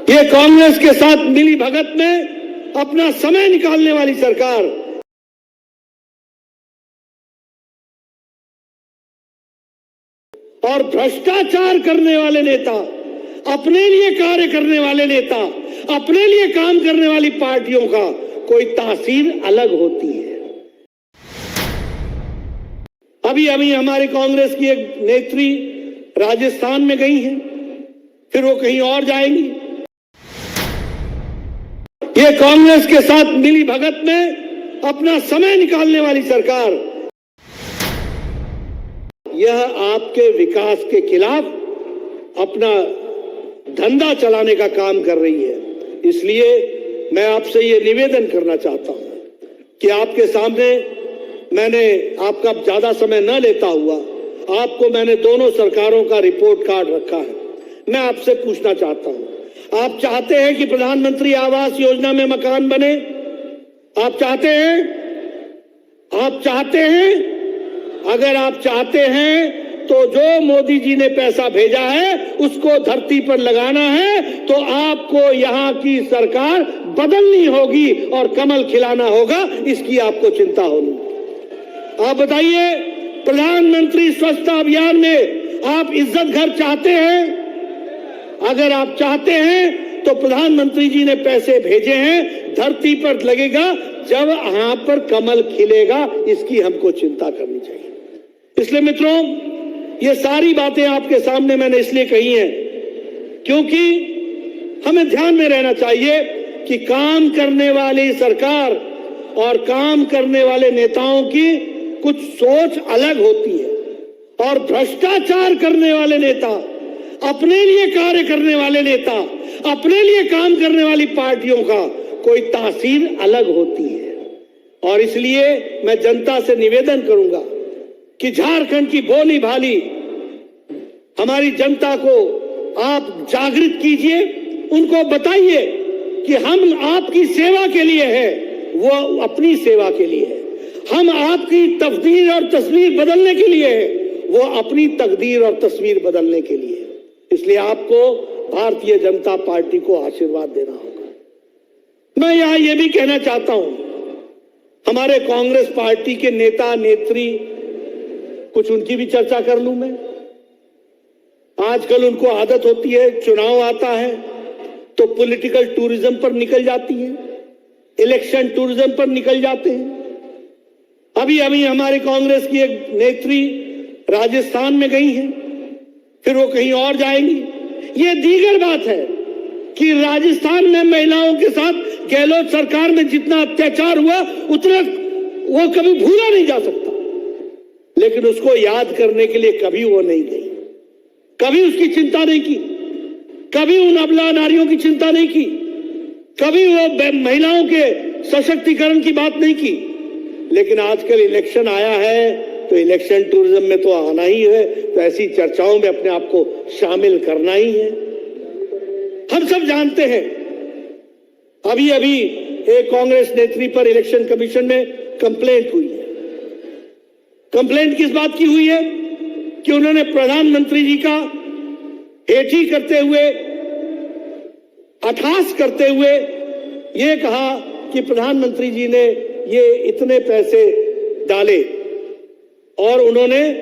ये कांग्रेस के साथ मिली भगत में अपना समय निकालने वाली सरकार और भ्रष्टाचार करने वाले नेता, अपने लिए कार्य करने वाले नेता, अपने लिए काम करने वाली पार्टियों का कोई तासीर अलग होती है। अभी अभी हमारे कांग्रेस की एक नेत्री राजस्थान में गई है, फिर वो कहीं और जाएंगी। ये कांग्रेस के साथ मिली भगत में अपना समय निकालने वाली सरकार यह आपके विकास के खिलाफ अपना धंधा चलाने का काम कर रही है। इसलिए मैं आपसे ये निवेदन करना चाहता हूं कि आपके सामने मैंने आपका ज्यादा समय न लेता हुआ आपको मैंने दोनों सरकारों का रिपोर्ट कार्ड रखा है। मैं आपसे पूछना चाहता हूं, आप चाहते हैं कि प्रधानमंत्री आवास योजना में मकान बने? आप चाहते हैं? आप चाहते हैं? अगर आप चाहते हैं तो जो मोदी जी ने पैसा भेजा है उसको धरती पर लगाना है, तो आपको यहां की सरकार बदलनी होगी और कमल खिलाना होगा, इसकी आपको चिंता होगी। आप बताइए, प्रधानमंत्री स्वच्छता अभियान में आप इज्जत घर चाहते हैं? अगर आप चाहते हैं तो प्रधानमंत्री जी ने पैसे भेजे हैं, धरती पर लगेगा, जब यहां पर कमल खिलेगा, इसकी हमको चिंता करनी चाहिए। इसलिए मित्रों, ये सारी बातें आपके सामने मैंने इसलिए कही हैं क्योंकि हमें ध्यान में रहना चाहिए कि काम करने वाली सरकार और काम करने वाले नेताओं की कुछ सोच अलग होती है, और भ्रष्टाचार करने वाले नेता, अपने लिए कार्य करने वाले नेता, अपने लिए काम करने वाली पार्टियों का कोई तासीर अलग होती है। और इसलिए मैं जनता से निवेदन करूंगा कि झारखंड की भोली भाली हमारी जनता को आप जागृत कीजिए, उनको बताइए कि हम आपकी सेवा के लिए हैं, वो अपनी सेवा के लिए है। हम आपकी तकदीर और तस्वीर बदलने के लिए है, वो अपनी तकदीर और तस्वीर बदलने के लिए है। इसलिए आपको भारतीय जनता पार्टी को आशीर्वाद देना होगा। मैं यहां यह भी कहना चाहता हूं, हमारे कांग्रेस पार्टी के नेता नेत्री, कुछ उनकी भी चर्चा कर लूं मैं। आजकल उनको आदत होती है, चुनाव आता है तो पॉलिटिकल टूरिज्म पर निकल जाती है, इलेक्शन टूरिज्म पर निकल जाते हैं। अभी अभी हमारे कांग्रेस की एक नेत्री राजस्थान में गई है, फिर वो कहीं और जाएंगी। ये दीगर बात है कि राजस्थान में महिलाओं के साथ गहलोत सरकार में जितना अत्याचार हुआ उतना वो कभी भूला नहीं जा सकता, लेकिन उसको याद करने के लिए कभी वो नहीं गई, कभी उसकी चिंता नहीं की, कभी उन अबला नारियों की चिंता नहीं की, कभी वो महिलाओं के सशक्तिकरण की बात नहीं की। लेकिन आजकल इलेक्शन आया है तो इलेक्शन टूरिज्म में तो आना ही है, तो ऐसी चर्चाओं में अपने आप को शामिल करना ही है। हम सब जानते हैं, अभी अभी एक कांग्रेस नेत्री पर इलेक्शन कमीशन में कंप्लेंट हुई है। कंप्लेंट किस बात की हुई है कि उन्होंने प्रधानमंत्री जी का हेठी करते हुए, अठास करते हुए ये कहा कि प्रधानमंत्री जी ने ये इतने पैसे डाले, और उन्होंने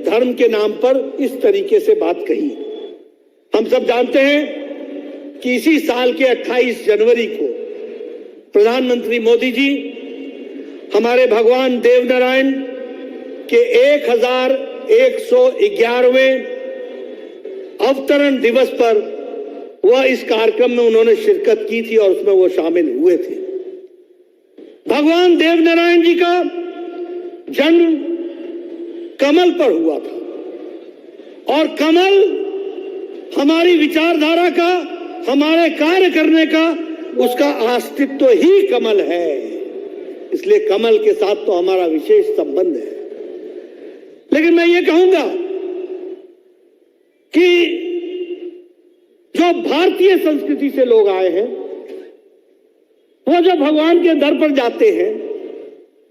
धर्म के नाम पर इस तरीके से बात कही। हम सब जानते हैं कि इसी साल के 28 जनवरी को प्रधानमंत्री मोदी जी हमारे भगवान देवनारायण के 1111वें अवतरण दिवस पर वह इस कार्यक्रम में उन्होंने शिरकत की थी और उसमें वो शामिल हुए थे। भगवान देवनारायण जी का जन्म कमल पर हुआ था, और कमल हमारी विचारधारा का, हमारे कार्य करने का, उसका अस्तित्व ही कमल है। इसलिए कमल के साथ तो हमारा विशेष संबंध है। लेकिन मैं ये कहूंगा कि जो भारतीय संस्कृति से लोग आए हैं, वो जब भगवान के दर पर जाते हैं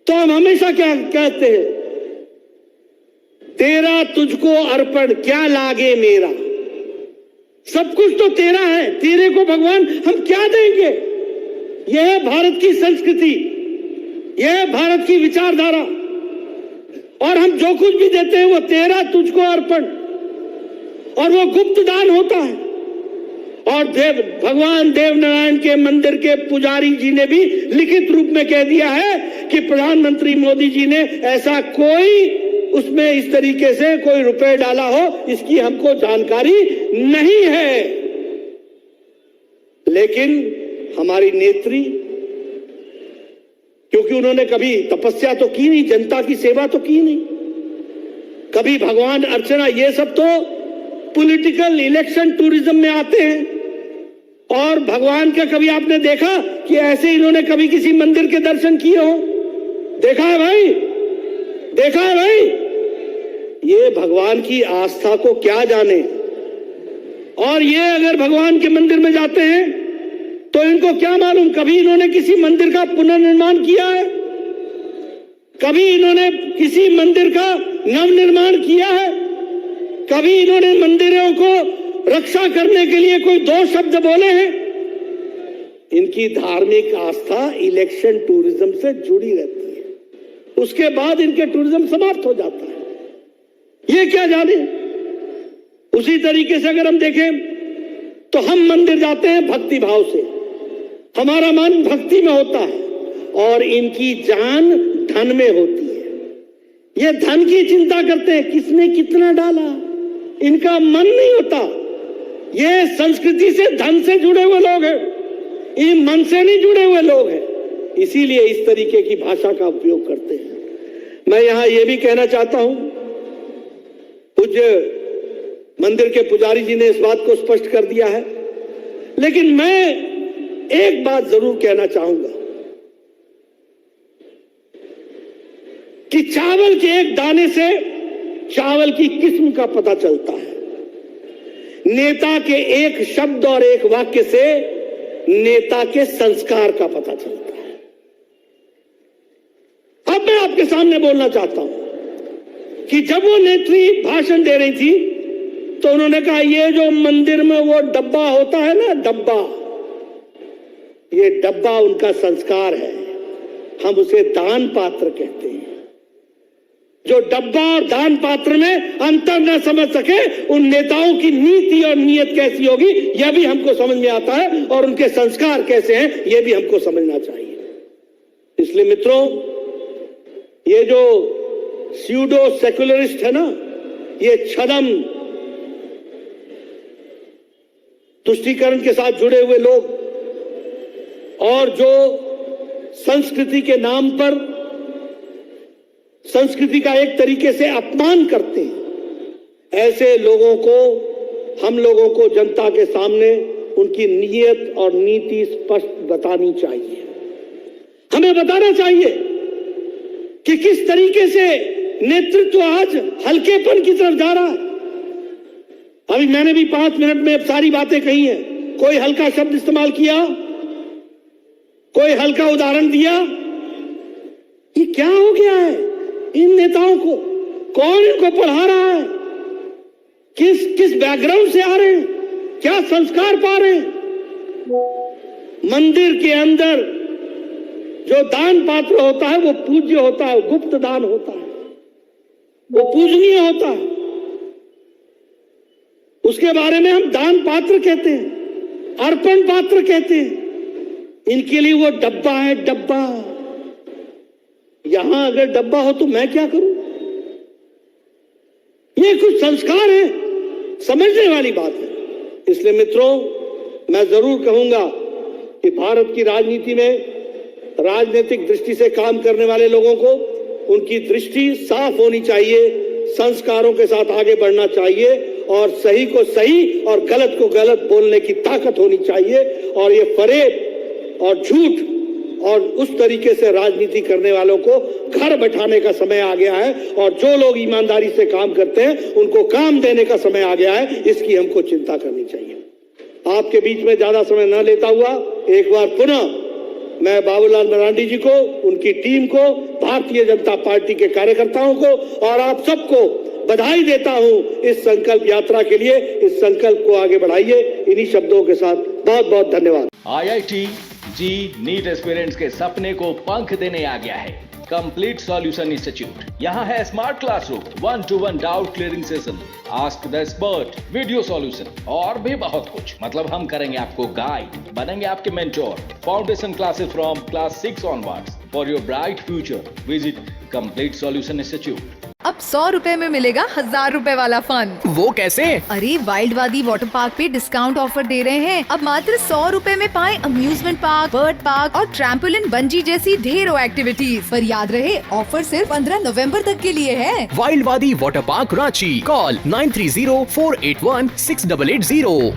तो हम हमेशा क्या कहते हैं, तेरा तुझको अर्पण क्या लागे मेरा, सब कुछ तो तेरा है, तेरे को भगवान हम क्या देंगे? यह है भारत की संस्कृति, यह है भारत की विचारधारा। और हम जो कुछ भी देते हैं वो तेरा तुझको अर्पण, और वो गुप्त दान होता है। और भगवान देवनारायण के मंदिर के पुजारी जी ने भी लिखित रूप में कह दिया है कि प्रधानमंत्री मोदी जी ने ऐसा कोई उसमें इस तरीके से कोई रुपए डाला हो, इसकी हमको जानकारी नहीं है। लेकिन हमारी नेत्री, क्योंकि उन्होंने कभी तपस्या तो की नहीं, जनता की सेवा तो की नहीं, कभी भगवान अर्चना, ये सब तो पॉलिटिकल इलेक्शन टूरिज्म में आते हैं। और भगवान का कभी आपने देखा कि ऐसे इन्होंने कभी किसी मंदिर के दर्शन किए हो? देखा है भाई? देखा है भाई? ये भगवान की आस्था को क्या जाने। और ये अगर भगवान के मंदिर में जाते हैं तो इनको क्या मालूम कभी इन्होंने किसी मंदिर का पुनर्निर्माण किया है? कभी इन्होंने किसी मंदिर का नवनिर्माण किया है? कभी इन्होंने मंदिरों को रक्षा करने के लिए कोई दो शब्द बोले हैं? इनकी धार्मिक आस्था इलेक्शन टूरिज्म से जुड़ी रहती है, उसके बाद इनके टूरिज्म समाप्त हो जाता है। ये क्या जाने। उसी तरीके से अगर हम देखें तो हम मंदिर जाते हैं भक्ति भाव से, हमारा मन भक्ति में होता है, और इनकी जान धन में होती है। ये धन की चिंता करते हैं, किसने कितना डाला, इनका मन नहीं होता। ये संस्कृति से, धन से जुड़े हुए लोग हैं, ये मन से नहीं जुड़े हुए लोग हैं, इसीलिए इस तरीके की भाषा का उपयोग करते हैं। मैं यहां यह भी कहना चाहता हूं, पूज्य मंदिर के पुजारी जी ने इस बात को स्पष्ट कर दिया है, लेकिन मैं एक बात जरूर कहना चाहूंगा कि चावल के एक दाने से चावल की किस्म का पता चलता है, नेता के एक शब्द और एक वाक्य से नेता के संस्कार का पता चलता है। अब मैं आपके सामने बोलना चाहता हूं कि जब वो नेत्री भाषण दे रही थी तो उन्होंने कहा ये जो मंदिर में वो डब्बा होता है ना, डब्बा, ये डब्बा उनका संस्कार है, हम उसे दान पात्र कहते हैं। जो डब्बा और दान पात्र में अंतर न समझ सके, उन नेताओं की नीति और नीयत कैसी होगी यह भी हमको समझ में आता है, और उनके संस्कार कैसे हैं यह भी हमको समझना चाहिए। इसलिए मित्रों, ये जो स्यूडो सेकुलरिस्ट है ना, ये छदम तुष्टीकरण के साथ जुड़े हुए लोग, और जो संस्कृति के नाम पर संस्कृति का एक तरीके से अपमान करते हैं, ऐसे लोगों को, हम लोगों को जनता के सामने उनकी नीयत और नीति स्पष्ट बतानी चाहिए। हमें बताना चाहिए कि किस तरीके से नेतृत्व आज हल्केपन की तरफ जा रहा है। अभी मैंने भी 5 मिनट में सारी बातें कही हैं, कोई हल्का शब्द इस्तेमाल किया, कोई हल्का उदाहरण दिया। ये क्या हो गया है इन नेताओं को? कौन इनको पढ़ा रहा है? किस बैकग्राउंड से आ रहे हैं? क्या संस्कार पा रहे हैं? मंदिर के अंदर जो दान पात्र होता है वो पूज्य होता है, गुप्त दान होता है, वो पूजनीय होता है, उसके बारे में हम दान पात्र कहते हैं, अर्पण पात्र कहते हैं। इनके लिए वो डब्बा है, डब्बा। यहां अगर डब्बा हो तो मैं क्या करूं? ये कुछ संस्कार है, समझने वाली बात है। इसलिए मित्रों, मैं जरूर कहूंगा कि भारत की राजनीति में राजनीतिक दृष्टि से काम करने वाले लोगों को उनकी दृष्टि साफ होनी चाहिए, संस्कारों के साथ आगे बढ़ना चाहिए, और सही को सही और गलत को गलत बोलने की ताकत होनी चाहिए। और ये फरेब और झूठ और उस तरीके से राजनीति करने वालों को घर बैठाने का समय आ गया है, और जो लोग ईमानदारी से काम करते हैं उनको काम देने का समय आ गया है। इसकी हमको चिंता करनी चाहिए। आपके बीच में ज्यादा समय न लेता हुआ एक बार पुनः मैं बाबूलाल मरांडी जी को, उनकी टीम को, भारतीय जनता पार्टी के कार्यकर्ताओं को और आप सबको बधाई देता हूं इस संकल्प यात्रा के लिए। इस संकल्प को आगे बढ़ाइए। इन्हीं शब्दों के साथ बहुत बहुत धन्यवाद। IIT जी नीट एस्पिरेंट्स के सपने को पंख देने आ गया है कंप्लीट सॉल्यूशन इंस्टीट्यूट। यहाँ है smart classroom, 1-to-1 doubt clearing session, ask the expert, video solution और भी बहुत कुछ। मतलब हम करेंगे आपको गाइड, बनेंगे आपके mentor. Foundation classes from class 6 onwards for your bright future. Visit complete solution institute. अब 100 रुपए में मिलेगा 1000 रुपए वाला फन। वो कैसे? अरे वाइल्ड वादी वाटर पार्क पे डिस्काउंट ऑफर दे रहे हैं। अब मात्र 100 रुपए में पाएं अम्यूजमेंट पार्क, बर्ड पार्क और ट्रैम्पोलिन बंजी जैसी ढेरों एक्टिविटीज। पर याद रहे ऑफर सिर्फ 15 नवंबर तक के लिए है। वाइल्ड वादी वाटर पार्क रांची। कॉल 9304816880।